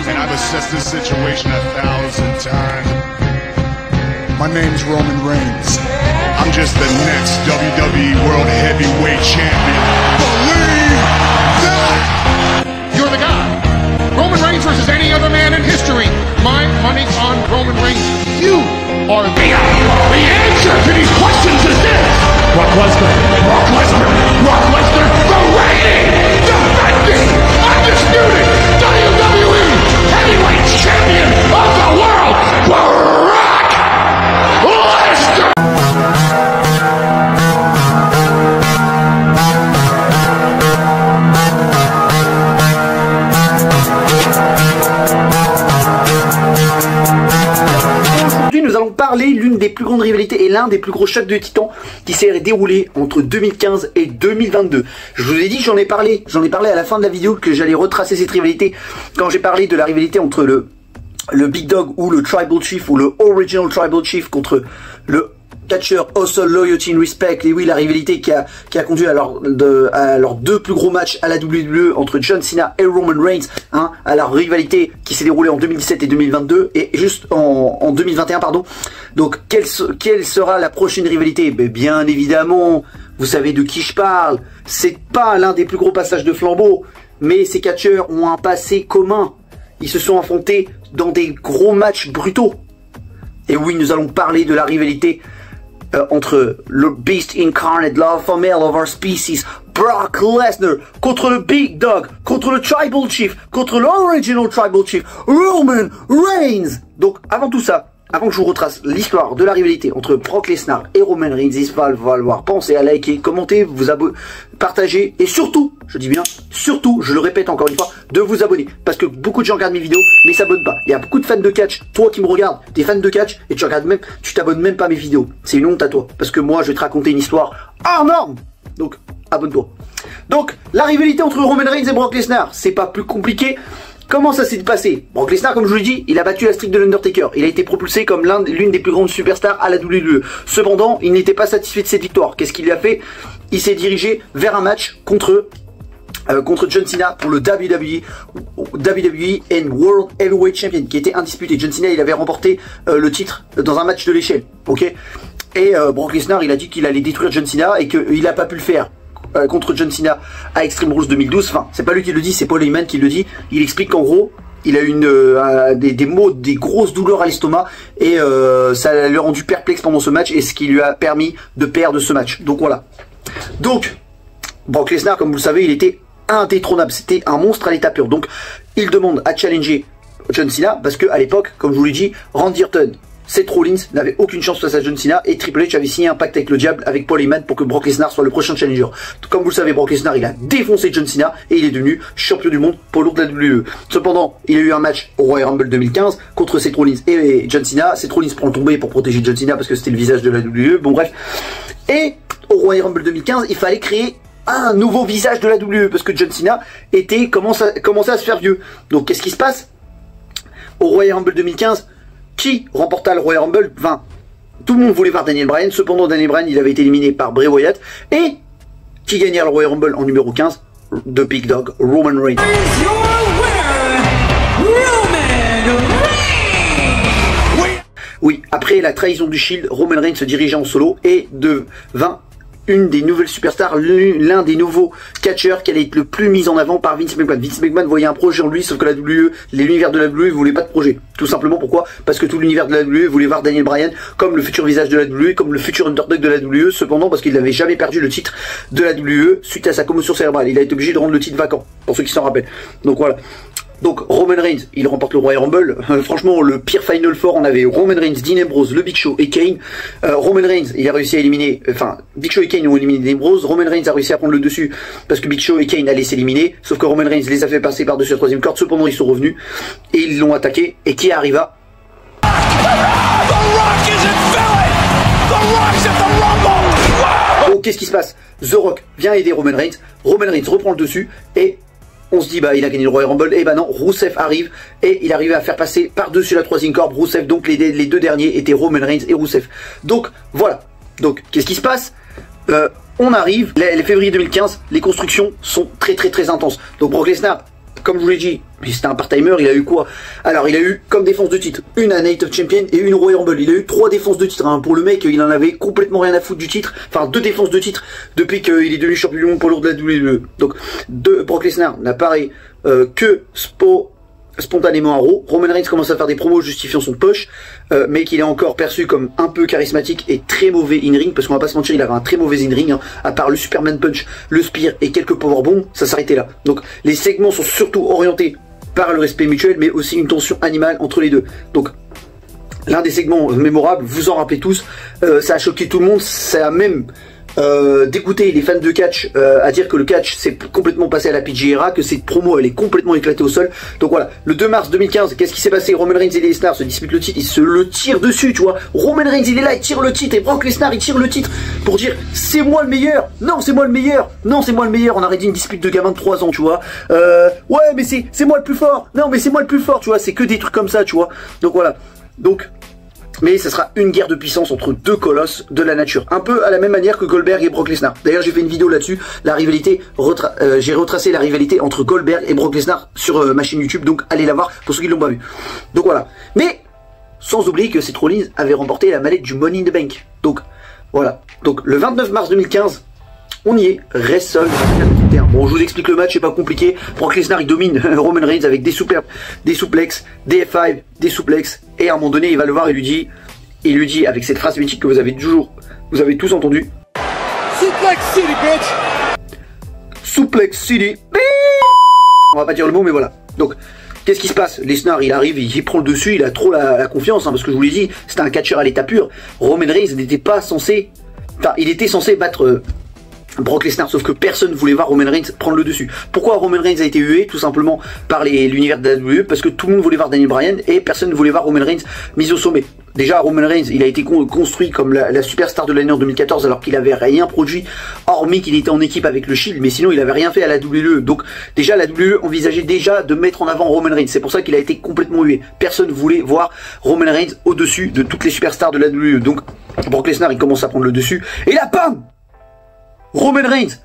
and I've assessed this situation 1,000 times. My name's Roman Reigns. I'm just the next WWE World Heavyweight Champion. Believe that! You're the guy. Roman Reigns versus any other man in history. My money's on Roman Reigns. You are the guy. The answer to these questions is this. Brock Lesnar. Brock Lesnar. Brock Lesnar. The reigning, defending, undisputed WWE Heavyweight Champion of the world. Brock Lesnar. Nous allons parler l'une des plus grandes rivalités et l'un des plus gros chocs de titans qui s'est déroulé entre 2015 et 2022. Je vous ai dit, j'en ai parlé à la fin de la vidéo que j'allais retracer cette rivalité quand j'ai parlé de la rivalité entre le Big Dog ou le Tribal Chief ou le Original Tribal Chief contre le catcheur Hustle, Loyalty and Respect. Et oui, la rivalité qui a conduit à leurs deux plus gros matchs à la WWE entre John Cena et Roman Reigns, hein, à la rivalité qui s'est déroulée en 2017 et 2022 et juste en 2021, pardon. Donc quelle sera la prochaine rivalité? Bien évidemment, vous savez de qui je parle. C'est pas l'un des plus gros passages de flambeau, mais ces catcheurs ont un passé commun. Ils se sont affrontés dans des gros matchs brutaux. Et oui, nous allons parler de la rivalité entre le Beast Incarnate, l'Alpha Male of our species, Brock Lesnar, contre le Big Dog, contre le Tribal Chief, contre l'Original Tribal Chief, Roman Reigns. Donc, avant tout ça, avant que je vous retrace l'histoire de la rivalité entre Brock Lesnar et Roman Reigns, il va falloir penser à liker, commenter, vous abonner, partager et surtout, je dis bien, surtout, je le répète encore une fois, de vous abonner. Parce que beaucoup de gens regardent mes vidéos mais s'abonnent pas. Il y a beaucoup de fans de catch, toi qui me regardes, t'es fan de catch et tu t'abonnes même pas à mes vidéos. C'est une honte à toi. Parce que moi, je vais te raconter une histoire hors norme. Donc, abonne-toi. Donc, la rivalité entre Roman Reigns et Brock Lesnar, c'est pas plus compliqué. Comment ça s'est passé? Brock Lesnar, comme je vous l'ai dit, il a battu la streak de l'Undertaker. Il a été propulsé comme l'une des plus grandes superstars à la WWE. Cependant, il n'était pas satisfait de cette victoire. Qu'est-ce qu'il a fait? Il s'est dirigé vers un match contre John Cena pour le WWE and World Heavyweight Champion, qui était indisputé. John Cena, il avait remporté le titre dans un match de l'échelle, ok. Et Brock Lesnar, il a dit qu'il allait détruire John Cena et qu'il n'a pas pu le faire contre John Cena à Extreme Rules 2012. Enfin, c'est pas lui qui le dit, c'est Paul Heyman qui le dit. Il explique qu'en gros, il a eu des maux, des grosses douleurs à l'estomac et ça lui a rendu perplexe pendant ce match et ce qui lui a permis de perdre ce match. Donc voilà. Donc, Brock Lesnar, comme vous le savez, il était indétrônable. C'était un monstre à l'état pur. Donc, il demande à challenger John Cena parce que à l'époque, comme je vous l'ai dit, Randy Orton, Seth Rollins n'avait aucune chance face à John Cena et Triple H avait signé un pacte avec le diable, avec Paul Heyman, pour que Brock Lesnar soit le prochain challenger. Comme vous le savez, Brock Lesnar, il a défoncé John Cena et il est devenu champion du monde poids lourd de la WWE. Cependant, il a eu un match au Royal Rumble 2015 contre Seth Rollins et John Cena. Seth Rollins prend le tombé pour protéger John Cena parce que c'était le visage de la WWE. Bon bref. Et au Royal Rumble 2015, il fallait créer un nouveau visage de la WWE parce que John Cena commençait à se faire vieux. Donc qu'est-ce qui se passe? Au Royal Rumble 2015, qui remporta le Royal Rumble? Enfin, tout le monde voulait voir Daniel Bryan. Cependant, Daniel Bryan, il avait été éliminé par Bray Wyatt. Et qui gagna le Royal Rumble en numéro 15? The Big Dog, Roman Reigns. Oui, après la trahison du Shield, Roman Reigns se dirigeait en solo et devint une des nouvelles superstars, l'un des nouveaux catcheurs qui allait être le plus mis en avant par Vince McMahon. Vince McMahon voyait un projet en lui, sauf que la WWE, l'univers de la WWE voulait pas de projet. Tout simplement pourquoi? Parce que tout l'univers de la WWE voulait voir Daniel Bryan comme le futur visage de la WWE, comme le futur underdog de la WWE. Cependant, parce qu'il n'avait jamais perdu le titre de la WWE suite à sa commotion cérébrale, il a été obligé de rendre le titre vacant, pour ceux qui s'en rappellent. Donc voilà. Donc Roman Reigns, il remporte le Royal Rumble. Franchement, le pire Final Four, on avait Roman Reigns, Dean Ambrose, le Big Show et Kane. Roman Reigns, il a réussi à éliminer, enfin, Big Show et Kane ont éliminé Dean Ambrose. Roman Reigns a réussi à prendre le dessus parce que Big Show et Kane allaient s'éliminer. Sauf que Roman Reigns les a fait passer par-dessus la troisième corde. Cependant, ils sont revenus et ils l'ont attaqué. Et qui arriva? Oh, qu'est-ce qui se passe? The Rock vient aider Roman Reigns. Roman Reigns reprend le dessus et on se dit bah il a gagné le Royal Rumble. Et bah non, Rusev arrive et il arrive à faire passer par-dessus la troisième corde Rusev. Donc les deux derniers étaient Roman Reigns et Rusev. Donc voilà. Donc qu'est-ce qui se passe? On arrive, les février 2015, les constructions sont très intenses. Donc Brock Lesnar comme je vous l'ai dit, mais c'était un part-timer, il a eu quoi? Alors il a eu comme défense de titre, une à Night of Champion et une Royal Rumble. Il a eu 3 défenses de titre, hein. Pour le mec, il en avait complètement rien à foutre du titre, enfin 2 défenses de titre depuis qu'il est devenu champion du monde poids lourd de la WWE. Donc Brock Lesnar n'apparaît que spontanément à Raw. Roman Reigns commence à faire des promos justifiant son poche, mais qu'il est encore perçu comme un peu charismatique et très mauvais in-ring, parce qu'on va pas se mentir, il avait un très mauvais in-ring, hein. À part le Superman Punch, le Spear et quelques powerbombs, ça s'arrêtait là. Donc les segments sont surtout orientés par le respect mutuel, mais aussi une tension animale entre les deux. Donc l'un des segments mémorables, vous en rappelez tous, ça a choqué tout le monde, ça a même d'écouter les fans de catch à dire que le catch s'est complètement passé à la PG-era, que cette promo elle est complètement éclatée au sol. Donc voilà, le 2 mars 2015, qu'est-ce qui s'est passé? Roman Reigns et Lesnar se disputent le titre, ils se le tirent dessus, tu vois. Roman Reigns il est là, il tire le titre, et Brock Lesnar il tire le titre pour dire c'est moi le meilleur, non c'est moi le meilleur, non c'est moi le meilleur. On aurait dit une dispute de gamin de 3 ans, tu vois. Ouais mais c'est moi le plus fort, non mais c'est moi le plus fort, tu vois, c'est que des trucs comme ça, tu vois. Donc voilà, donc mais ça sera une guerre de puissance entre deux colosses de la nature, un peu à la même manière que Goldberg et Brock Lesnar. D'ailleurs j'ai fait une vidéo là-dessus, la rivalité, j'ai retracé la rivalité entre Goldberg et Brock Lesnar sur ma chaîne YouTube, donc allez la voir pour ceux qui ne l'ont pas vu. Donc voilà, mais sans oublier que Seth Rollins avait remporté la mallette du Money in the Bank. Donc voilà, donc le 29 mars 2015, on y est, WrestleMania. Bon, je vous explique le match, c'est pas compliqué. Brock Lesnar il domine Roman Reigns avec des souplexes, des F5, des souplexes, et à un moment donné il va le voir et lui dit avec cette phrase mythique que vous avez tous entendu. Suplex City, bitch. Suplex City. On va pas dire le mot, mais voilà. Donc qu'est-ce qui se passe? Lesnar il arrive, il prend le dessus, il a trop la confiance, hein, parce que je vous l'ai dit, c'était un catcheur à l'état pur. Roman Reigns n'était pas censé, enfin il était censé battre Brock Lesnar, sauf que personne ne voulait voir Roman Reigns prendre le dessus. Pourquoi Roman Reigns a été hué? Tout simplement par l'univers de la WWE, parce que tout le monde voulait voir Daniel Bryan et personne ne voulait voir Roman Reigns mis au sommet. Déjà Roman Reigns il a été construit comme la superstar de l'année en 2014 alors qu'il avait rien produit, hormis qu'il était en équipe avec le Shield, mais sinon il avait rien fait à la WWE. Donc déjà la WWE envisageait déjà de mettre en avant Roman Reigns, c'est pour ça qu'il a été complètement hué. Personne ne voulait voir Roman Reigns au-dessus de toutes les superstars de la WWE. Donc Brock Lesnar il commence à prendre le dessus, et là bam, Roman Reigns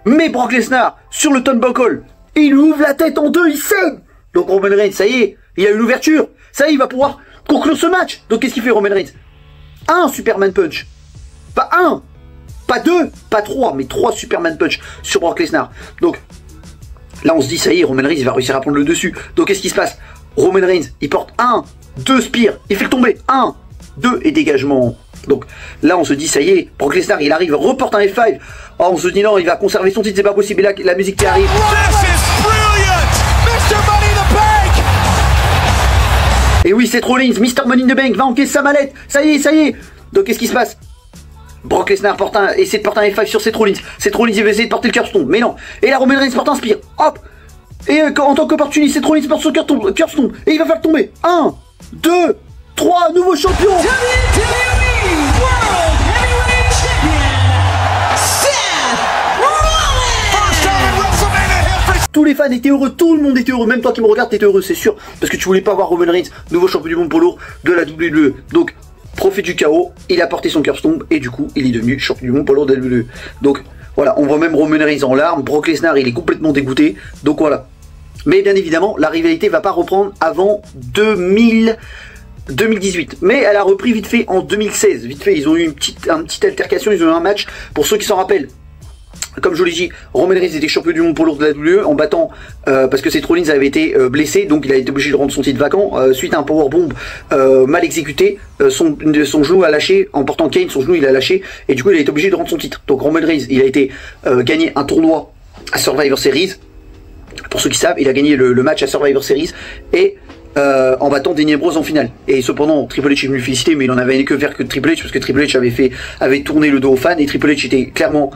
met Brock Lesnar sur le turnbuckle, il lui ouvre la tête en deux, il saigne. Donc Roman Reigns, ça y est, il a une ouverture, ça y est, il va pouvoir conclure ce match. Donc qu'est-ce qu'il fait Roman Reigns? Un Superman Punch, pas un, pas deux, pas trois, mais 3 Superman Punch sur Brock Lesnar. Donc là on se dit ça y est, Roman Reigns il va réussir à prendre le dessus. Donc qu'est-ce qui se passe? Roman Reigns il porte 1, 2 spears, il fait le tomber, 1, 2 et dégagement. Donc là on se dit ça y est, Brock Lesnar il arrive, reporte un F5. Oh, on se dit non, il va conserver son titre, c'est pas possible. Et là la musique qui arrive. Et oui, Seth Rollins, Mr. Money in the Bank va encaisser sa mallette. Ça y est, ça y est. Donc qu'est-ce qui se passe? Brock Lesnar essaie de porter un F5 sur Seth Rollins. Seth Rollins il va essayer de porter le Curse-Stone, mais non. Et là Roman Reigns porte un Spear. Hop. Et en tant qu'opportuniste, Seth Rollins porte son Curse-Stone. Et il va faire le tomber. 1, 2, 3, nouveau champion. Tous les fans étaient heureux, tout le monde était heureux, même toi qui me regardes t'étais heureux, c'est sûr, parce que tu voulais pas voir Roman Reigns, nouveau champion du monde poids lourd de la WWE. Donc, profit du chaos, il a porté son Curse-Stone et du coup, il est devenu champion du monde poids lourd de la WWE. Donc, voilà, on voit même Roman Reigns en larmes, Brock Lesnar, il est complètement dégoûté, donc voilà. Mais bien évidemment, la rivalité va pas reprendre avant 2018, mais elle a repris vite fait en 2016. Vite fait, ils ont eu une petite altercation, ils ont eu un match, pour ceux qui s'en rappellent. Comme je vous l'ai dit, Roman Reigns était champion du monde poids lourd de la WWE en battant, parce que Seth Rollins avait été blessé, donc il a été obligé de rendre son titre vacant, suite à un powerbomb mal exécuté, son genou a lâché, en portant Kane, son genou il a lâché, et du coup il a été obligé de rendre son titre. Donc Roman Reigns, il a été gagné un tournoi à Survivor Series, pour ceux qui savent, il a gagné le match à Survivor Series, et en battant Dean Ambrose en finale. Et cependant Triple H est venu le féliciter, mais il en avait que faire que Triple H, parce que Triple H avait tourné le dos aux fans, et Triple H était clairement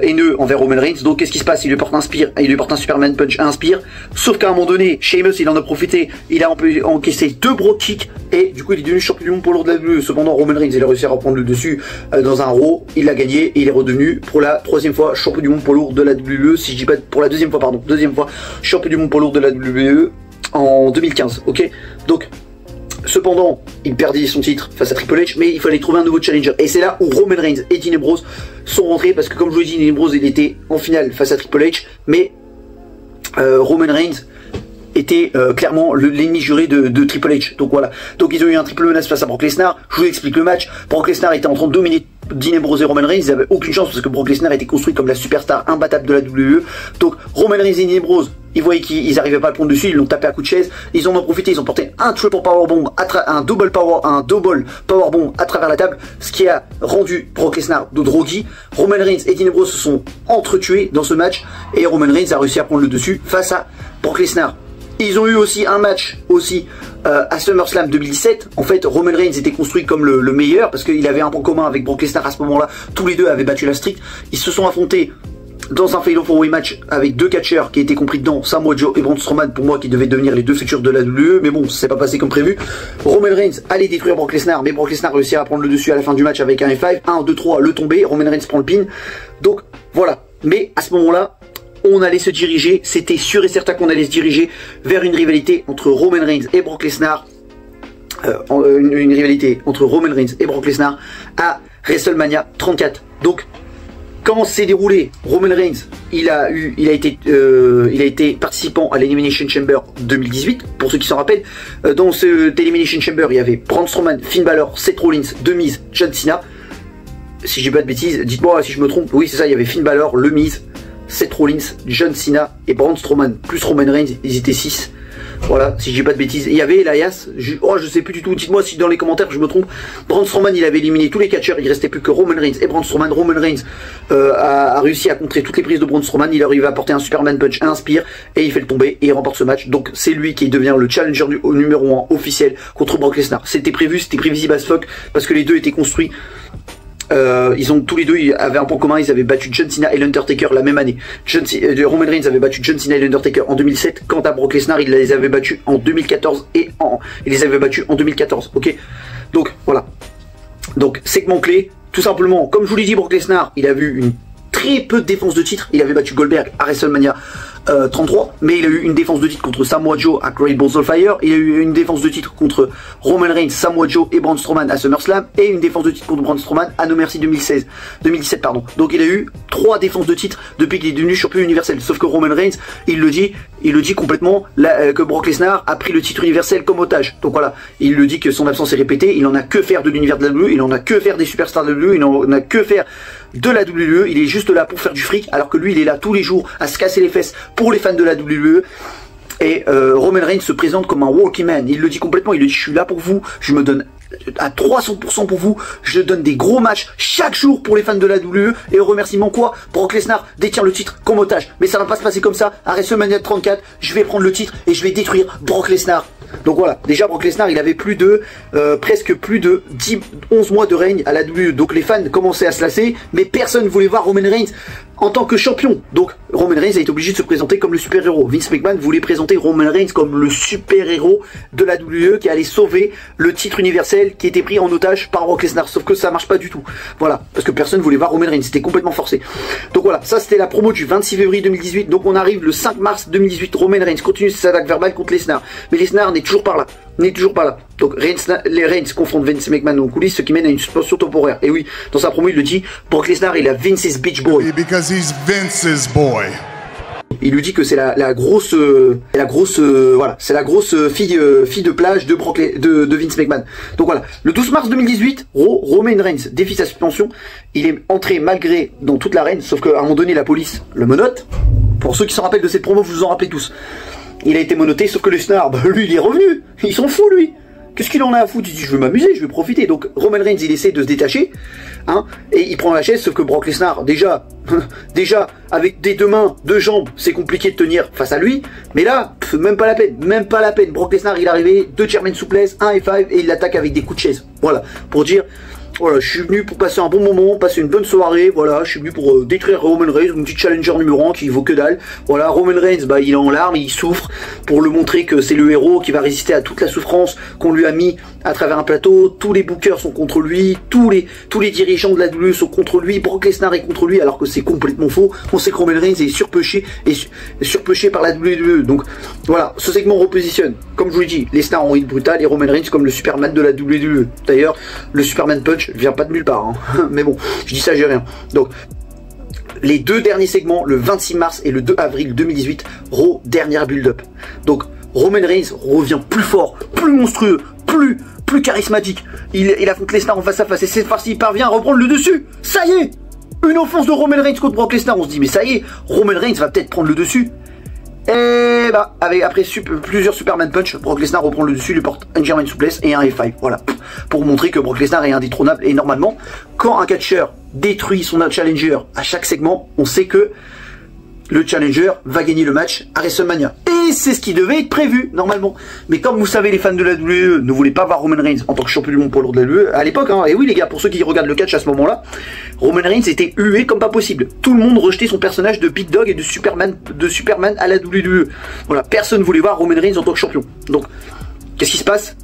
haineux envers Roman Reigns. Donc qu'est-ce qui se passe? Il lui porte un Spear, il lui porte un Superman Punch, un Spear, sauf qu'à un moment donné Sheamus il en a profité, il a encaissé 2 Brogue Kicks, et du coup il est devenu champion du monde poids lourd de la WWE. Cependant Roman Reigns il a réussi à reprendre le dessus dans un Raw, il l'a gagné, et il est redevenu pour la 3e fois champion du monde poids lourd de la WWE, si je dis pas, pour la 2e fois pardon, 2e fois champion du monde poids lourd de la WWE en 2015, ok. Donc, cependant, il perdit son titre face à Triple H, mais il fallait trouver un nouveau challenger. Et c'est là où Roman Reigns et Dean Ambrose sont rentrés, parce que comme je vous l'ai dit, Dean Ambrose il était en finale face à Triple H, mais Roman Reigns était clairement l'ennemi juré de Triple H. Donc voilà. Donc ils ont eu un triple menace face à Brock Lesnar. Je vous explique le match. Brock Lesnar était en train de dominer Dean Ambrose et Roman Reigns. Ils n'avaient aucune chance parce que Brock Lesnar était construit comme la superstar imbattable de la WWE. Donc Roman Reigns et Dean Ambrose, ils voyaient qu'ils n'arrivaient pas à le prendre dessus, ils l'ont tapé à coups de chaise. Ils en ont profité, ils ont porté un triple powerbomb, un double powerbomb à travers la table, ce qui a rendu Brock Lesnar de droggy. Roman Reigns et Dean Ambrose se sont entretués dans ce match et Roman Reigns a réussi à prendre le dessus face à Brock Lesnar. Ils ont eu aussi un match à SummerSlam 2017. En fait, Roman Reigns était construit comme le meilleur parce qu'il avait un point commun avec Brock Lesnar à ce moment-là. Tous les deux avaient battu la streak. Ils se sont affrontés dans un Fatal 4-Way match avec deux catcheurs qui étaient compris dedans, Samoa Joe et Braun Strowman, pour moi qui devaient devenir les deux futurs de la WWE, mais bon, c'est pas passé comme prévu. Roman Reigns allait détruire Brock Lesnar, mais Brock Lesnar réussit à prendre le dessus à la fin du match avec un F5, 1, 2, 3, le tombé, Roman Reigns prend le pin. Donc voilà, mais à ce moment-là, on allait se diriger, c'était sûr et certain qu'on allait se diriger vers une rivalité entre Roman Reigns et Brock Lesnar, une rivalité entre Roman Reigns et Brock Lesnar à WrestleMania 34. Donc, comment s'est déroulé? Roman Reigns, il a été participant à l'Elimination Chamber 2018, pour ceux qui s'en rappellent. Dans ce Elimination Chamber, il y avait Braun Strowman, Finn Balor, Seth Rollins, The Miz, John Cena. Si je dis pas de bêtises, dites-moi si je me trompe. Oui, c'est ça, il y avait Finn Balor, The Miz, Seth Rollins, John Cena et Braun Strowman, plus Roman Reigns, ils étaient 6. Voilà, si je dis pas de bêtises. Il y avait Elias, je sais plus du tout, dites-moi si dans les commentaires je me trompe. Braun Strowman, il avait éliminé tous les catcheurs, il restait plus que Roman Reigns et Braun Strowman. Roman Reigns a réussi à contrer toutes les prises de Braun Strowman, il arrive à apporter un Superman Punch, un Spear, et il fait le tomber, et il remporte ce match. Donc c'est lui qui devient le challenger numéro 1 officiel contre Brock Lesnar. C'était prévu, c'était prévisible as fuck, parce que les deux étaient construits. Tous les deux avaient un point commun, ils avaient battu John Cena et l'Undertaker la même année. Roman Reigns avait battu John Cena et l'Undertaker en 2007. Quant à Brock Lesnar, il les avait battus en 2014 ok. Donc voilà. Donc segment clé, tout simplement, comme je vous l'ai dit, Brock Lesnar, il a vu une très peu de défense de titre. Il avait battu Goldberg à WrestleMania 33, mais il a eu une défense de titre contre Samoa Joe à Great Balls of Fire, il a eu une défense de titre contre Roman Reigns, Samoa Joe et Braun Strowman à SummerSlam, et une défense de titre contre Braun Strowman à No Mercy 2017 pardon. Donc il a eu 3 défenses de titre depuis qu'il est devenu champion universel, sauf que Roman Reigns, il le dit complètement que Brock Lesnar a pris le titre universel comme otage. Donc voilà, il le dit que son absence est répétée, il en a que faire de l'univers de la WWE, il en a que faire des superstars de la WWE, il en a que faire de la WWE, il est juste là pour faire du fric, alors que lui il est là tous les jours à se casser les fesses pour les fans de la WWE. Et Roman Reigns se présente comme un walking man, il le dit complètement, il le dit je suis là pour vous, je me donne à 300% pour vous, je donne des gros matchs chaque jour pour les fans de la WWE, et au remerciement quoi, Brock Lesnar détient le titre comme otage, mais ça va pas se passer comme ça. À WrestleMania 34, je vais prendre le titre et je vais détruire Brock Lesnar. Donc voilà, déjà Brock Lesnar il avait presque plus de 11 mois de règne à la WWE, donc les fans commençaient à se lasser, mais personne ne voulait voir Roman Reigns en tant que champion. Donc Roman Reigns a été obligé de se présenter comme le super-héros. Vince McMahon voulait présenter Roman Reigns comme le super-héros de la WWE qui allait sauver le titre universel qui était pris en otage par Brock Lesnar, sauf que ça marche pas du tout. Voilà, parce que personne voulait voir Roman Reigns, c'était complètement forcé. Donc voilà, ça c'était la promo du 26 février 2018, donc on arrive le 5 mars 2018, Roman Reigns continue ses attaques verbales contre Lesnar, mais Lesnar n'est toujours pas là. Donc les Reigns confrontent Vince McMahon en coulisses, ce qui mène à une suspension temporaire. Et oui, dans sa promo il le dit, Brock Lesnar il a Vince's bitch boy. Because he's Vince's boy. Il lui dit que c'est la grosse fille de plage de Vince McMahon. Donc voilà, le 12 mars 2018, Roman Reigns défie sa suspension. Il est entré malgré dans toute l'arène, sauf qu'à un moment donné la police le menotte. Pour ceux qui s'en rappellent de cette promo, vous vous en rappelez tous. Il a été menotté, sauf que Lesnar, lui il est revenu. Il s'en fout lui. Qu'est-ce qu'il en a à foutre? Il dit je veux m'amuser, je vais profiter. Donc Roman Reigns il essaie de se détacher, hein, et il prend la chaise, sauf que Brock Lesnar déjà avec des 2 mains, 2 jambes, c'est compliqué de tenir face à lui. Mais là, même pas la peine. Brock Lesnar il est arrivé, 2 German souplesses, un F5 et il l'attaque avec des coups de chaise. Voilà, pour dire voilà, je suis venu pour passer un bon moment, passer une bonne soirée, voilà, je suis venu pour détruire Roman Reigns, mon petit challenger numéro 1 qui vaut que dalle. Voilà, Roman Reigns, bah, il est en larmes, il souffre, pour le montrer que c'est le héros qui va résister à toute la souffrance qu'on lui a mis à travers un plateau. Tous les bookers sont contre lui, tous les dirigeants de la WWE sont contre lui, Brock Lesnar est contre lui, alors que c'est complètement faux. On sait que Roman Reigns est surpêché par la WWE. Donc voilà, ce segment repositionne, comme je vous l'ai dit, Lesnar en hit brutal et Roman Reigns comme le Superman de la WWE. D'ailleurs, le Superman Punch vient pas de nulle part, hein. Mais bon, je dis ça, j'ai rien. Donc, les 2 derniers segments, le 26 mars et le 2 avril 2018, Raw, dernière build-up. Donc, Roman Reigns revient plus fort, plus monstrueux, plus charismatique. Il affronte Lesnar en face à face et cette fois-ci il parvient à reprendre le dessus. Ça y est, une offense de Roman Reigns contre Brock Lesnar. On se dit mais ça y est, Roman Reigns va peut-être prendre le dessus. Et bah après plusieurs Superman Punch, Brock Lesnar reprend le dessus, lui porte un German Suplex et un F5. Voilà, pour montrer que Brock Lesnar est indétrônable. Et normalement, quand un catcheur détruit son challenger à chaque segment, on sait que le challenger va gagner le match à WrestleMania. Et c'est ce qui devait être prévu, normalement. Mais comme vous savez, les fans de la WWE ne voulaient pas voir Roman Reigns en tant que champion du monde poids lourd de la WWE à l'époque, hein. Et oui les gars, pour ceux qui regardent le catch à ce moment-là, Roman Reigns était hué comme pas possible. Tout le monde rejetait son personnage de Big Dog et de Superman à la WWE. Voilà, personne voulait voir Roman Reigns en tant que champion. Donc, qu'est-ce qui se passe?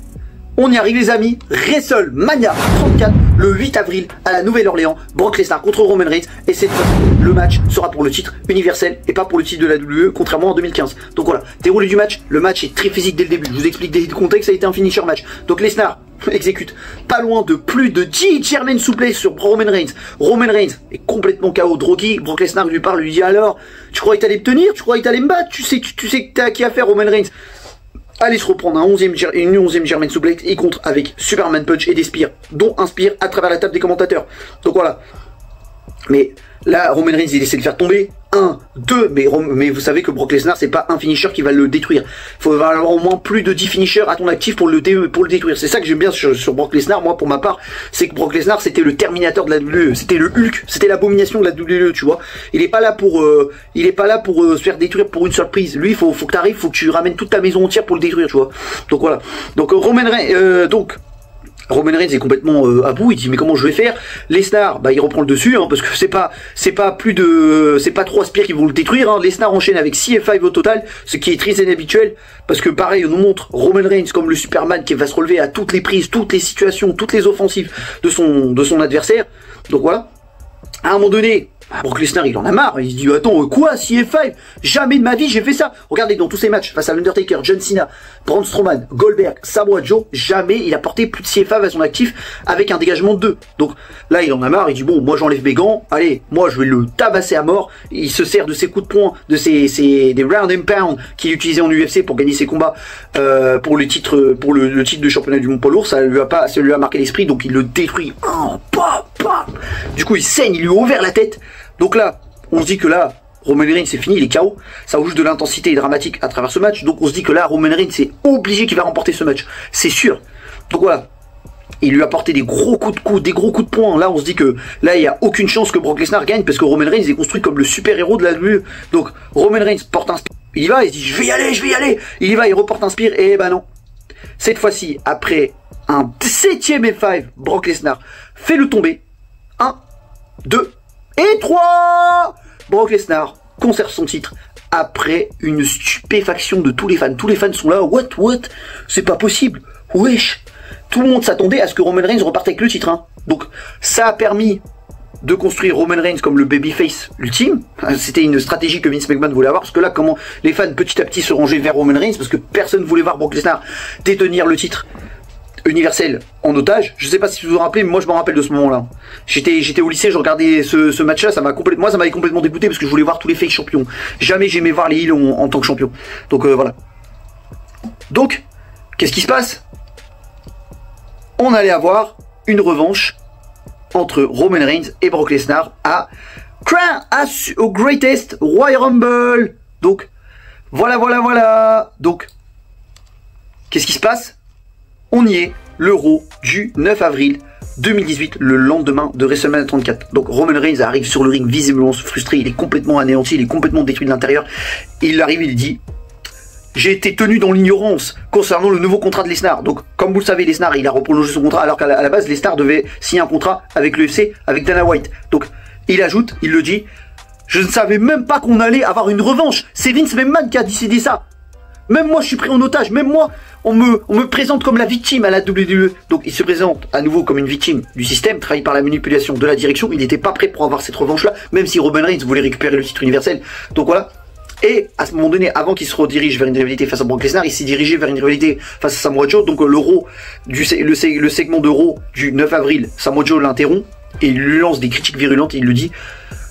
On y arrive les amis, WrestleMania 34, le 8 avril à la Nouvelle-Orléans, Brock Lesnar contre Roman Reigns, et cette fois le match sera pour le titre universel et pas pour le titre de la WWE, contrairement en 2015. Donc voilà, déroulé du match, le match est très physique dès le début, je vous explique dès le contexte, ça a été un finisher match. Donc Lesnar exécute pas loin de plus de 10 German Suplex sur Roman Reigns. Roman Reigns est complètement KO, drogué, Brock Lesnar lui parle, lui dit alors, tu croyais que t'allais me tenir, tu croyais que t'allais me battre, tu sais que t'as qui à faire Roman Reigns. Allez se reprendre une 11e German Suplex, il contre avec Superman Punch et des spears, dont un spear à travers la table des commentateurs. Donc voilà. Mais là, Roman Reigns, il essaie de le faire tomber. 1, 2, mais vous savez que Brock Lesnar, c'est pas un finisher qui va le détruire. Il faut avoir au moins plus de 10 finishers à ton actif pour le détruire. C'est ça que j'aime bien sur Brock Lesnar, moi, pour ma part, c'est que Brock Lesnar, c'était le Terminator de la WWE, c'était le Hulk, c'était l'abomination de la WWE, tu vois. Il est pas là pour se faire détruire pour une seule prise. Lui, faut que t'arrives, faut que tu ramènes toute ta maison entière pour le détruire, tu vois. Donc voilà. Donc Roman Reigns est complètement à bout, il dit mais comment je vais faire? Lesnar, bah il reprend le dessus, hein, parce que c'est pas 3 spears qui vont le détruire, hein. Lesnar enchaîne avec 6 F5 au total, ce qui est très inhabituel, parce que pareil on nous montre Roman Reigns comme le Superman qui va se relever à toutes les prises, toutes les situations, toutes les offensives de son adversaire. Donc voilà. À un moment donné, Brock Lesnar il en a marre, il se dit attends quoi 6 F5, jamais de ma vie j'ai fait ça. Regardez dans tous ces matchs face à l'Undertaker, John Cena, Braun Strowman, Goldberg, Samoa Joe, jamais il a porté plus de 6 F5 à son actif avec un dégagement de 2. Donc là il en a marre, il dit bon moi j'enlève mes gants, allez moi je vais le tabasser à mort. Il se sert de ses coups de poing, des round and pound qu'il utilisait en UFC pour gagner ses combats pour le titre de championnat du monde poids lourd. Ça lui a marqué l'esprit, donc il le détruit. Du coup il saigne, il lui a ouvert la tête. Donc là, on se dit que là, Roman Reigns c'est fini, il est KO. Ça ajoute de l'intensité dramatique à travers ce match. Donc on se dit que là, Roman Reigns c'est obligé qu'il va remporter ce match. C'est sûr. Donc voilà. Il lui a porté des gros coups de coude, des gros coups de poing. Là, on se dit que là, il n'y a aucune chance que Brock Lesnar gagne parce que Roman Reigns est construit comme le super-héros de la WWE. Donc Roman Reigns porte un spear. Il y va, il se dit je vais y aller. Il y va, il reporte un spear et ben non. Cette fois-ci, après un 7e F5, Brock Lesnar fait le tomber. 1, 2 et 3. Brock Lesnar conserve son titre après une stupéfaction de tous les fans. Tous les fans sont là, what, c'est pas possible, wesh. Tout le monde s'attendait à ce que Roman Reigns reparte avec le titre, hein. Donc ça a permis de construire Roman Reigns comme le babyface ultime. C'était une stratégie que Vince McMahon voulait avoir, parce que là, comment les fans petit à petit se rangeaient vers Roman Reigns, parce que personne voulait voir Brock Lesnar détenir le titre universel en otage. Je sais pas si vous vous rappelez, mais moi je me rappelle de ce moment-là. J'étais au lycée, je regardais ce match-là, ça m'avait complètement dégoûté parce que je voulais voir tous les face champions. Jamais j'aimais voir les heels en tant que champion. Donc voilà. Donc, qu'est-ce qui se passe? On allait avoir une revanche entre Roman Reigns et Brock Lesnar au Greatest Royal Rumble. Donc, voilà. Donc, qu'est-ce qui se passe? On y est, l'Euro du 9 avril 2018, le lendemain de WrestleMania 34. Donc Roman Reigns arrive sur le ring visiblement frustré, il est complètement anéanti, il est complètement détruit de l'intérieur. Il arrive, il dit j'ai été tenu dans l'ignorance concernant le nouveau contrat de Lesnar. Donc comme vous le savez, Lesnar il a reprolongé son contrat alors qu'à la base Lesnar devait signer un contrat avec l'UFC, avec Dana White. Donc il ajoute, il le dit, je ne savais même pas qu'on allait avoir une revanche. C'est Vince McMahon qui a décidé ça. Même moi je suis pris en otage, même moi on me présente comme la victime à la WWE. Donc il se présente à nouveau comme une victime du système, travaille par la manipulation de la direction. Il n'était pas prêt pour avoir cette revanche là, même si Roman Reigns voulait récupérer le titre universel. Donc voilà. Et à ce moment donné, avant qu'il se redirige vers une rivalité face à Brock Lesnar, il s'est dirigé vers une rivalité face à Samoa Joe. Donc le segment de Raw du 9 avril, Samoa Joe l'interrompt et il lui lance des critiques virulentes et il lui dit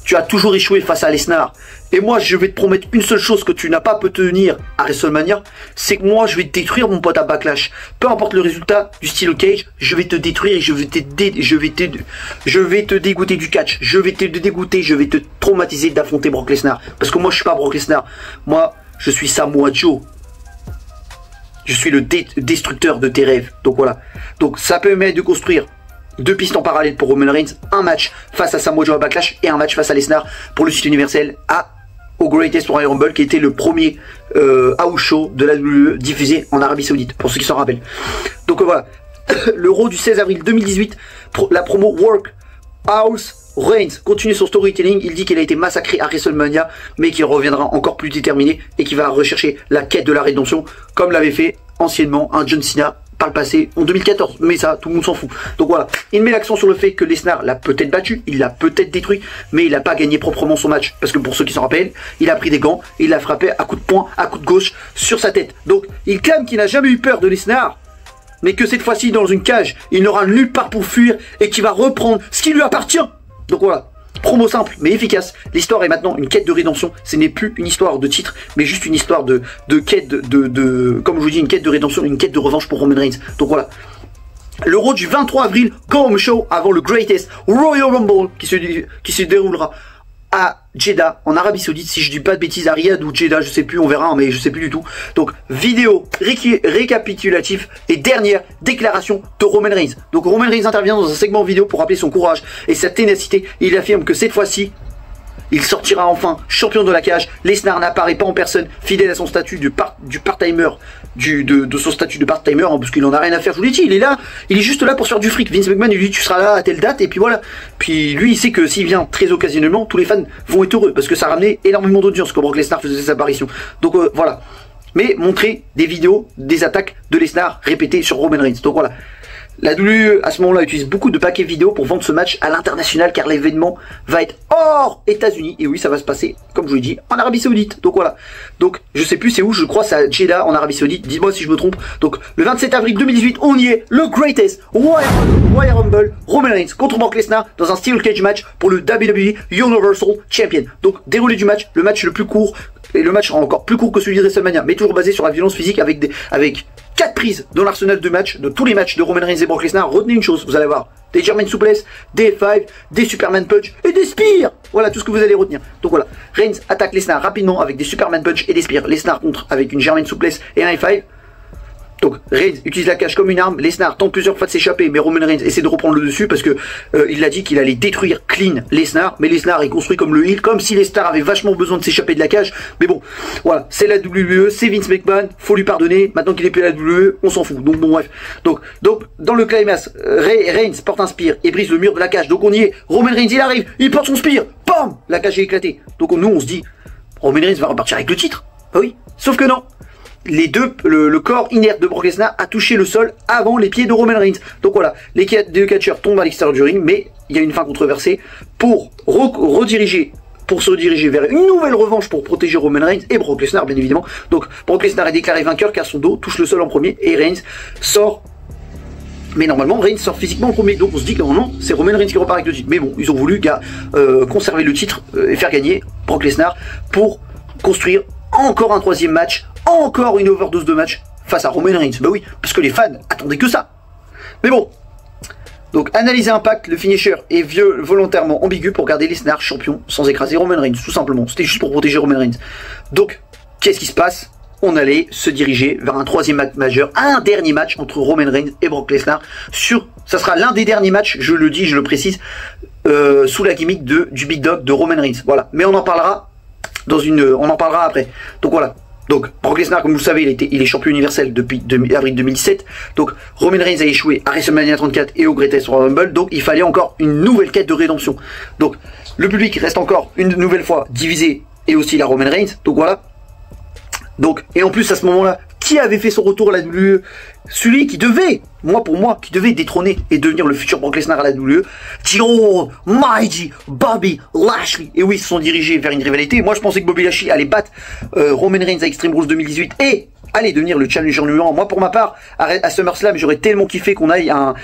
tu as toujours échoué face à Lesnar. Et moi, je vais te promettre une seule chose que tu n'as pas pu tenir à WrestleMania, c'est que moi, je vais te détruire, mon pote, à Backlash. Peu importe le résultat du Steel Cage, je vais te détruire et je vais te dégoûter du catch. Je vais te dégoûter, je vais te traumatiser d'affronter Brock Lesnar. Parce que moi, je suis pas Brock Lesnar. Moi, je suis Samoa Joe. Je suis le destructeur de tes rêves. Donc voilà. Donc ça permet de construire 2 pistes en parallèle pour Roman Reigns, un match face à Samoa Joe à Backlash et un match face à Lesnar pour le titre universel au Greatest Royal Rumble, qui était le premier house show de la WWE diffusé en Arabie Saoudite, pour ceux qui s'en rappellent. Donc voilà, le Raw du 16 avril 2018, la promo Work House Reigns continue son storytelling. Il dit qu'il a été massacré à WrestleMania, mais qu'il reviendra encore plus déterminé et qu'il va rechercher la quête de la rédemption, comme l'avait fait anciennement un John Cena par le passé en 2014, mais ça tout le monde s'en fout. Donc voilà, il met l'accent sur le fait que Lesnar l'a peut-être battu, il l'a peut-être détruit, mais il n'a pas gagné proprement son match, parce que pour ceux qui s'en rappellent, il a pris des gants et il l'a frappé à coups de poing, à coups de gauche sur sa tête. Donc il clame qu'il n'a jamais eu peur de Lesnar, mais que cette fois-ci dans une cage, il n'aura nulle part pour fuir et qu'il va reprendre ce qui lui appartient. Donc voilà, promo simple mais efficace. L'histoire est maintenant une quête de rédemption. Ce n'est plus une histoire de titre, mais juste une histoire de quête comme je vous dis, une quête de rédemption, une quête de revanche pour Roman Reigns. Donc voilà. Le Raw du 23 avril, Come Show avant le Greatest Royal Rumble qui se déroulera à Jeddah, en Arabie Saoudite, si je dis pas de bêtises, à Riyad ou Jeddah, je sais plus, on verra, mais je sais plus du tout. Donc, vidéo récapitulatif et dernière déclaration de Roman Reigns. Donc, Roman Reigns intervient dans un segment vidéo pour rappeler son courage et sa ténacité. Il affirme que cette fois-ci, il sortira enfin champion de la cage. Lesnar n'apparaît pas en personne, fidèle à son statut de part-timer, de son statut de part-timer, hein, parce qu'il en a rien à faire. Je vous l'ai dit, il est là, il est juste là pour se faire du fric. Vince McMahon, il lui dit tu seras là à telle date, et puis voilà. Puis lui, il sait que s'il vient très occasionnellement, tous les fans vont être heureux, parce que ça a ramené énormément d'audience quand Brock Lesnar faisait ses apparitions. Donc voilà. Mais montrer des vidéos, des attaques de Lesnar répétées sur Roman Reigns. Donc voilà. La WWE, à ce moment-là, utilise beaucoup de paquets vidéo pour vendre ce match à l'international, car l'événement va être hors États-Unis. Et oui, ça va se passer, comme je vous l'ai dit, en Arabie Saoudite. Donc voilà. Donc, je sais plus c'est où, je crois c'est à Jeddah, en Arabie Saoudite. Dites-moi si je me trompe. Donc, le 27 avril 2018, on y est. Le Greatest Royal Rumble, Roman Reigns contre Brock Lesnar dans un Steel Cage match pour le WWE Universal Champion. Donc, déroulé du match, le match le plus court. Et le match sera encore plus court que celui de WrestleMania, mais toujours basé sur la violence physique avec 4 prises dans l'arsenal de match, de tous les matchs de Roman Reigns et Brock Lesnar. Retenez une chose, vous allez voir, des German Suplex, des F5, des Superman Punch et des Spears. Voilà tout ce que vous allez retenir. Donc voilà, Reigns attaque Lesnar rapidement avec des Superman Punch et des Spears. Lesnar contre avec une German Suplex et un F5. Donc Reigns utilise la cage comme une arme, Lesnar tente plusieurs fois de s'échapper, mais Roman Reigns essaie de reprendre le dessus parce que il a dit qu'il allait détruire clean Lesnar, mais Lesnar est construit comme le heel, comme si Lesnar avait vachement besoin de s'échapper de la cage. Mais bon, voilà, c'est la WWE, c'est Vince McMahon, faut lui pardonner, maintenant qu'il est plus à la WWE, on s'en fout. Donc bon bref. Donc dans le climax, Reigns porte un spear et brise le mur de la cage. Donc on y est, Roman Reigns il arrive, il porte son spear, bam, la cage est éclatée. Donc nous on se dit, Roman Reigns va repartir avec le titre. Ah oui, sauf que non. Le corps inerte de Brock Lesnar a touché le sol avant les pieds de Roman Reigns. Donc voilà, les deux catcheurs tombent à l'extérieur du ring, mais il y a une fin controversée pour se rediriger vers une nouvelle revanche pour protéger Roman Reigns et Brock Lesnar, bien évidemment. Donc Brock Lesnar est déclaré vainqueur car son dos touche le sol en premier et Reigns sort. Mais normalement, Reigns sort physiquement en premier. Donc on se dit que normalement, c'est Roman Reigns qui repart avec le titre. Mais bon, ils ont voulu conserver le titre et faire gagner Brock Lesnar pour construire encore un 3e match, encore une overdose de match face à Roman Reigns. Bah oui, parce que les fans attendaient que ça. Mais bon. Donc, analyser Impact, le finisher est volontairement ambigu pour garder Lesnar champion sans écraser Roman Reigns, tout simplement. C'était juste pour protéger Roman Reigns. Donc, qu'est-ce qui se passe? On allait se diriger vers un 3e match majeur, un dernier match entre Roman Reigns et Brock Lesnar. Ça sera l'un des derniers matchs, je le dis, je le précise, sous la gimmick du Big Dog de Roman Reigns. Voilà. Mais on en parlera on en parlera après. Donc voilà. Donc Brock Lesnar, comme vous le savez, il est champion universel depuis avril 2017. Donc Roman Reigns a échoué à WrestleMania 34 et au Greatest Royal Rumble. Donc il fallait encore une nouvelle quête de rédemption. Donc le public reste encore une nouvelle fois divisé et hostile à Roman Reigns. Donc voilà. Donc, et en plus à ce moment-là, qui avait fait son retour à la WWE, celui qui devait, pour moi, qui devait détrôner et devenir le futur Brock Lesnar à la WWE, The Old Mighty Bobby Lashley. Et oui, ils se sont dirigés vers une rivalité. Moi, je pensais que Bobby Lashley allait battre Roman Reigns à Extreme Rules 2018 et allez devenir le challenger numéro 1. Moi, pour ma part, à SummerSlam, j'aurais tellement kiffé qu'on aille un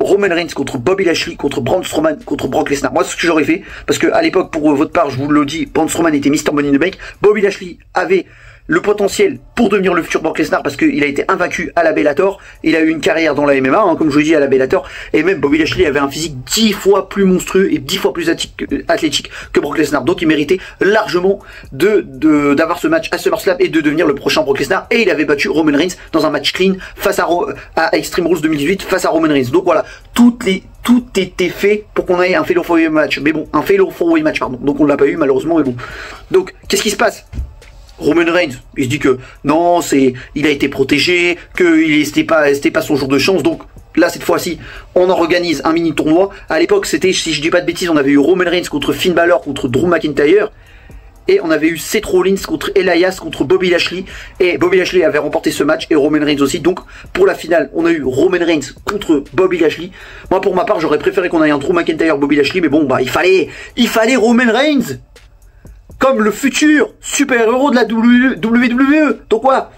Roman Reigns contre Bobby Lashley, contre Braun Strowman, contre Brock Lesnar. Moi, c'est ce que j'aurais fait. Parce que à l'époque, pour votre part, je vous le dis, Braun Strowman était Mr. Money in the Bank. Bobby Lashley avait le potentiel pour devenir le futur Brock Lesnar parce qu'il a été invaincu à la Bellator. Il a eu une carrière dans la MMA, comme je vous dis, à la Bellator. Et même Bobby Lashley avait un physique 10 fois plus monstrueux et 10 fois plus athlétique que Brock Lesnar. Donc il méritait largement d'avoir ce match à SummerSlam et de devenir le prochain Brock Lesnar. Et il avait battu Roman Reigns dans un match clean face à Extreme Rules 2018 face à Roman Reigns. Donc voilà, tout était fait pour qu'on ait un Fatal 4-Way match. Mais bon, un Fatal 4-Way match, pardon. Donc on l'a pas eu malheureusement, mais bon. Donc, qu'est-ce qui se passe? Roman Reigns, il se dit que non, il a été protégé, que c'était pas son jour de chance, donc là cette fois-ci, on en organise un mini tournoi. À l'époque, c'était, si je dis pas de bêtises, on avait eu Roman Reigns contre Finn Balor contre Drew McIntyre, et on avait eu Seth Rollins contre Elias contre Bobby Lashley, et Bobby Lashley avait remporté ce match et Roman Reigns aussi. Donc pour la finale, on a eu Roman Reigns contre Bobby Lashley. Moi pour ma part, j'aurais préféré qu'on ait un Drew McIntyre Bobby Lashley, mais bon, bah il fallait Roman Reigns comme le futur super-héros de la WWE. Donc voilà.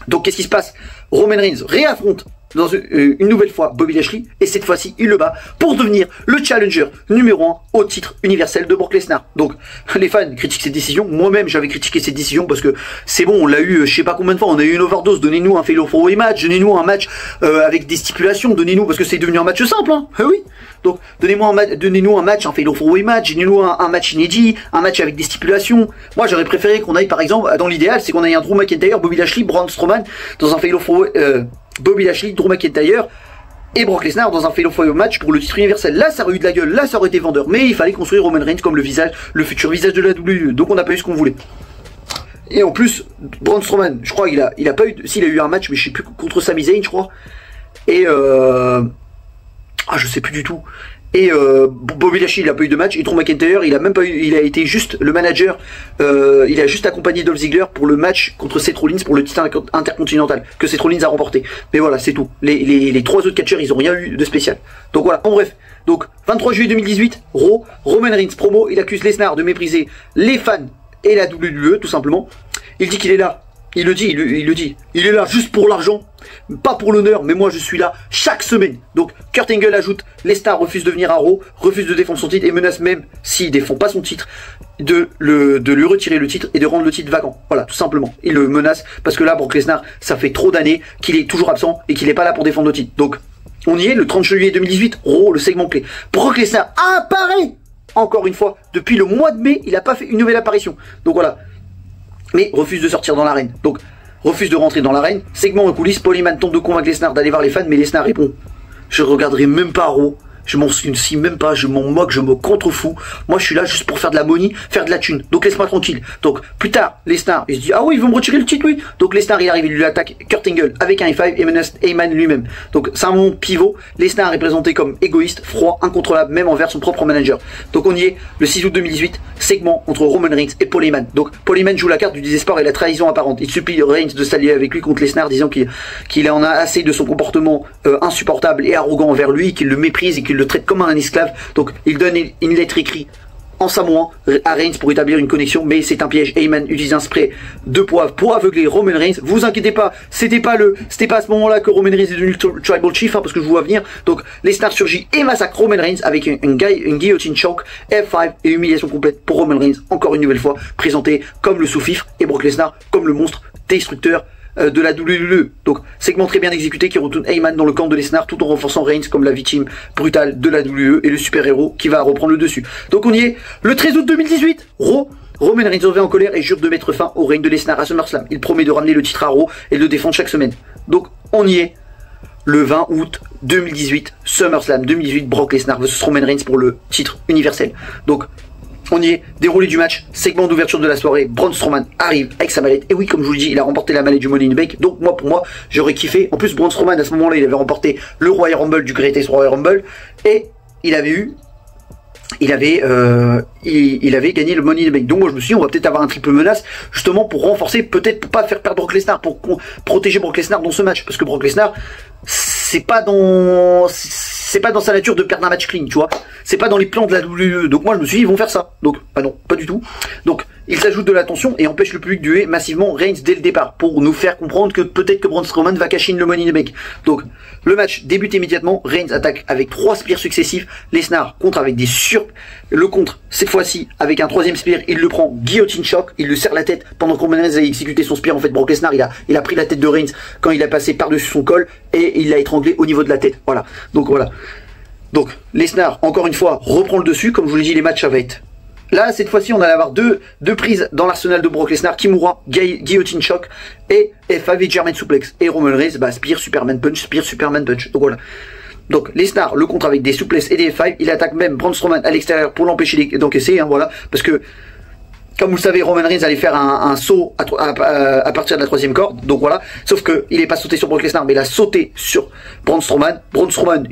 Donc qu'est-ce qui se passe? Roman Reigns réaffronte dans une nouvelle fois Bobby Lashley, et cette fois-ci il le bat pour devenir le challenger numéro 1 au titre universel de Brock Lesnar. Donc les fans critiquent cette décision, moi-même j'avais critiqué cette décision parce que c'est bon, on l'a eu je sais pas combien de fois, on a eu une overdose, donnez-nous un Fatal 4-Way match, donnez-nous un match avec des stipulations, donnez-nous, parce que c'est devenu un match simple, hein, oui. Donc donnez-nous un match, un Fatal 4-Way match, donnez-nous un match inédit, un match avec des stipulations. Moi j'aurais préféré qu'on aille par exemple, dans l'idéal c'est qu'on aille un Drew McIntyre, Bobby Lashley, Braun Strowman dans un Fatal 4-Way, Bobby Lashley, Drew McIntyre et Brock Lesnar dans un Fatal 4-Way match pour le titre universel. Là ça aurait eu de la gueule, là ça aurait été vendeur, mais il fallait construire Roman Reigns comme le futur visage de la WWE. Donc on n'a pas eu ce qu'on voulait. Et en plus, Braun Strowman, je crois il a pas eu, s'il a eu un match, mais je sais plus, contre Sami Zayn je crois. Et je sais plus du tout. Et Bobby Lashley il a pas eu de match, et Drew McIntyre il a même pas eu, il a été juste le manager, il a juste accompagné Dolph Ziggler pour le match contre Seth Rollins pour le titre intercontinental que Seth Rollins a remporté. Mais voilà, c'est tout. Les trois autres catcheurs ils ont rien eu de spécial. Donc voilà, en bref. Donc 23 juillet 2018, Roman Reigns promo, il accuse Lesnar de mépriser les fans et la WWE tout simplement. Il dit qu'il est là. Il le dit, il est là juste pour l'argent, pas pour l'honneur, mais moi je suis là chaque semaine. Donc Kurt Angle ajoute, Lesnar refuse de venir à Raw, refuse de défendre son titre et menace même, s'il défend pas son titre, de lui retirer le titre et de rendre le titre vacant. Voilà, tout simplement. Il le menace parce que là, Brock Lesnar, ça fait trop d'années qu'il est toujours absent et qu'il n'est pas là pour défendre le titre. Donc on y est, le 30 juillet 2018, Raw, le segment clé. Brock Lesnar apparaît encore une fois, depuis le mois de mai, il n'a pas fait une nouvelle apparition. Donc voilà. Mais refuse de sortir dans l'arène. Donc, refuse de rentrer dans l'arène. Segment en coulisses, Paul Heyman tente de convaincre Lesnar d'aller voir les fans, mais Lesnar répond: je regarderai même pas Raw. Je m'en soucie même pas, je m'en moque, je me contrefous. Moi, je suis là juste pour faire de la money, faire de la thune. Donc, laisse-moi tranquille. Donc, plus tard, Lesnar, il se dit: ah oui, ils vont me retirer le titre, oui. Donc, Lesnar, il arrive, il lui attaque Kurt Angle avec un F5 et menace Heyman lui-même. Donc, c'est un moment pivot. Lesnar est présenté comme égoïste, froid, incontrôlable, même envers son propre manager. Donc, on y est, le 6 août 2018, segment entre Roman Reigns et Paul Heyman. Donc, Paul Heyman joue la carte du désespoir et la trahison apparente. Il supplie Reigns de s'allier avec lui contre Lesnar, disant qu'il en a assez de son comportement insupportable et arrogant envers lui, qu'il le méprise et qu'il le traite comme un esclave. Donc il donne une lettre écrite en samoan à Reigns pour établir une connexion, mais c'est un piège. Heyman utilise un spray de poivre pour aveugler Roman Reigns. Vous inquiétez pas, c'était pas à ce moment-là que Roman Reigns est devenu Tribal Chief, parce que je vous vois venir. Donc Lesnar surgit et massacre Roman Reigns avec une guillotine choke, F5 et humiliation complète pour Roman Reigns, encore une nouvelle fois présenté comme le sous-fifre et Brock Lesnar comme le monstre destructeur de la WWE. Donc segment très bien exécuté qui retourne Heyman dans le camp de Lesnar tout en renforçant Reigns comme la victime brutale de la WWE et le super-héros qui va reprendre le dessus. Donc on y est, le 13 août 2018, Raw. Roman Reigns revient en colère et jure de mettre fin au règne de Lesnar à SummerSlam. Il promet de ramener le titre à Raw et de le défendre chaque semaine. Donc on y est, le 20 août 2018, SummerSlam 2018, Brock Lesnar vs Roman Reigns pour le titre universel. Donc on y est, déroulé du match, segment d'ouverture de la soirée, Braun Strowman arrive avec sa mallette. Et oui, comme je vous le dis, il a remporté la mallette du Money in the Bank. Donc moi, pour moi, j'aurais kiffé. En plus, Braun Strowman, à ce moment-là, il avait remporté le Royal Rumble du Greatest Royal Rumble. Et il avait eu il avait gagné le Money in the Bank. Donc moi je me suis dit on va peut-être avoir un triple menace justement pour renforcer, peut-être pour pas faire perdre Brock Lesnar, pour protéger Brock Lesnar dans ce match, parce que Brock Lesnar c'est pas dans sa nature de perdre un match clean, tu vois. C'est pas dans les plans de la WWE. Donc moi je me suis dit ils vont faire ça. Donc bah non, pas du tout. Donc il s'ajoute de la tension et empêche le public de huer massivement Reigns dès le départ pour nous faire comprendre que peut-être que Braun Strowman va cacher le Money in the Bank. Donc le match débute immédiatement. Reigns attaque avec 3 spears successifs. Lesnar contre avec des le contre cette fois-ci avec un 3e spear. Il le prend, guillotine choc, il le serre la tête pendant que Roman Reigns a exécuté son spear. En fait Brock Lesnar il a pris la tête de Reigns quand il a passé par-dessus son col et il l'a étranglé au niveau de la tête. Voilà. Donc voilà. Donc Lesnar encore une fois reprend le dessus. Comme je vous l'ai dit, les matchs ça va être là, cette fois-ci, on allait avoir deux prises dans l'arsenal de Brock Lesnar. Kimura, guillotine choc et F5 et German suplex. Et Roman Reigns, bah, spear, Superman punch, spear, Superman punch. Donc voilà. Donc Lesnar le contre avec des souplesses et des F5. Il attaque même Braun Strowman à l'extérieur pour l'empêcher d'encaisser. Hein, voilà. Parce que, comme vous le savez, Roman Reigns allait faire un saut à partir de la 3e corde. Donc voilà. Sauf que il n'est pas sauté sur Brock Lesnar, mais il a sauté sur Braun Strowman. Braun Strowman,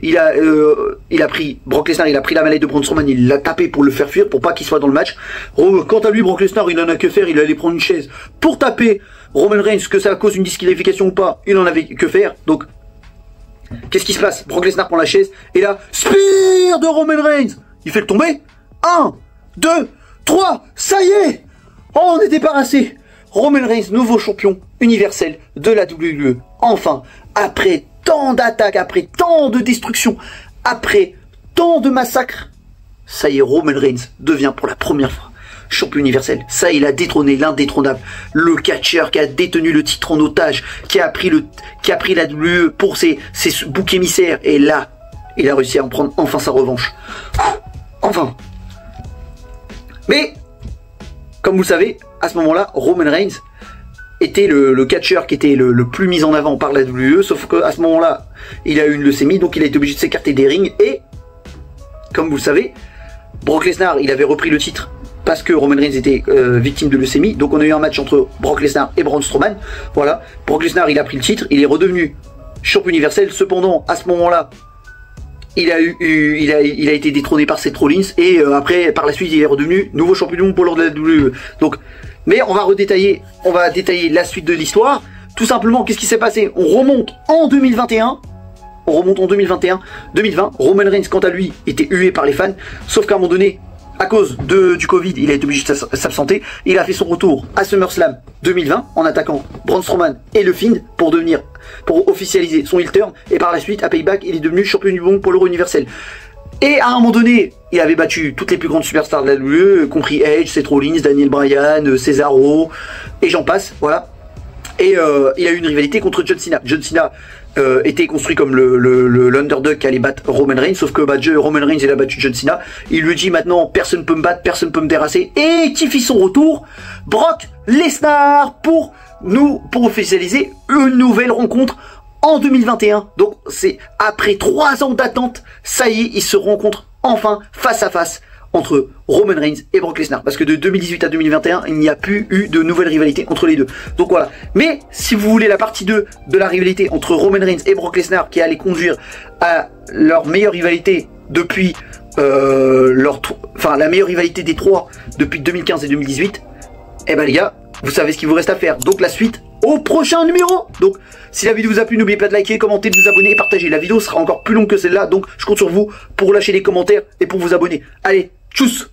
Brock Lesnar, il a pris la mallette de Braun Strowman, il l'a tapé pour le faire fuir, pour pas qu'il soit dans le match. Quant à lui, Brock Lesnar, il en a que faire, il allait prendre une chaise pour taper Roman Reigns, que ça cause une disqualification ou pas, il en avait que faire. Donc, qu'est-ce qui se passe? Brock Lesnar prend la chaise, et là, spear de Roman Reigns. Il fait le tomber. 1, 2, 3, ça y est! Oh, on est débarrassé! Roman Reigns, nouveau champion universel de la WWE. Enfin, après tant d'attaques, après tant de destruction, après tant de massacres, ça y est, Roman Reigns devient pour la première fois champion universel. Ça, il a détrôné l'indétrônable, le catcheur qui a détenu le titre en otage, qui a pris la WWE pour ses boucs émissaires. Et là, il a réussi à en prendre enfin sa revanche. Enfin. Mais, comme vous le savez, à ce moment-là, Roman Reigns était le catcheur qui était le plus mis en avant par la WWE, sauf qu'à ce moment-là, il a eu une leucémie, donc il a été obligé de s'écarter des rings, et, comme vous le savez, Brock Lesnar, il avait repris le titre parce que Roman Reigns était victime de leucémie, donc on a eu un match entre Brock Lesnar et Braun Strowman, voilà, Brock Lesnar, il a pris le titre, il est redevenu champion universel, cependant, à ce moment-là, il a été détrôné par Seth Rollins et après par la suite il est redevenu nouveau champion du monde pour l'ordre de la WWE. Donc, mais on va détailler la suite de l'histoire. Tout simplement, qu'est-ce qui s'est passé? On remonte en 2021. 2020. Roman Reigns, quant à lui, était hué par les fans, sauf qu'à un moment donné, à cause du Covid, il a été obligé de s'absenter. Il a fait son retour à SummerSlam 2020 en attaquant Braun Strowman et le Fiend pour officialiser son heel turn. Et par la suite, à Payback, il est devenu champion du monde pour l'Euro universel. Et à un moment donné, il avait battu toutes les plus grandes superstars de la WWE, compris Edge, Seth Rollins, Daniel Bryan, Cesaro, et j'en passe, voilà. Et il a eu une rivalité contre John Cena. John Cena était construit comme l'underdog qui allait battre Roman Reigns, sauf que Roman Reigns il a battu John Cena. Il lui dit maintenant personne peut me battre, personne peut me terrasser. Et qui fit son retour? Brock Lesnar pour officialiser une nouvelle rencontre en 2021. Donc c'est après 3 ans d'attente, ça y est, ils se rencontrent enfin face à face entre Roman Reigns et Brock Lesnar, parce que de 2018 à 2021 il n'y a plus eu de nouvelle rivalité entre les deux. Donc voilà. Mais si vous voulez la partie 2 de la rivalité entre Roman Reigns et Brock Lesnar, qui allait conduire à leur meilleure rivalité depuis la meilleure rivalité des 3 depuis 2015 et 2018, eh ben les gars, vous savez ce qu'il vous reste à faire. Donc la suite au prochain numéro. Donc si la vidéo vous a plu, n'oubliez pas de liker, commenter, de vous abonner et partager. La vidéo sera encore plus longue que celle-là, donc je compte sur vous pour lâcher des commentaires et pour vous abonner. Allez, tchuss!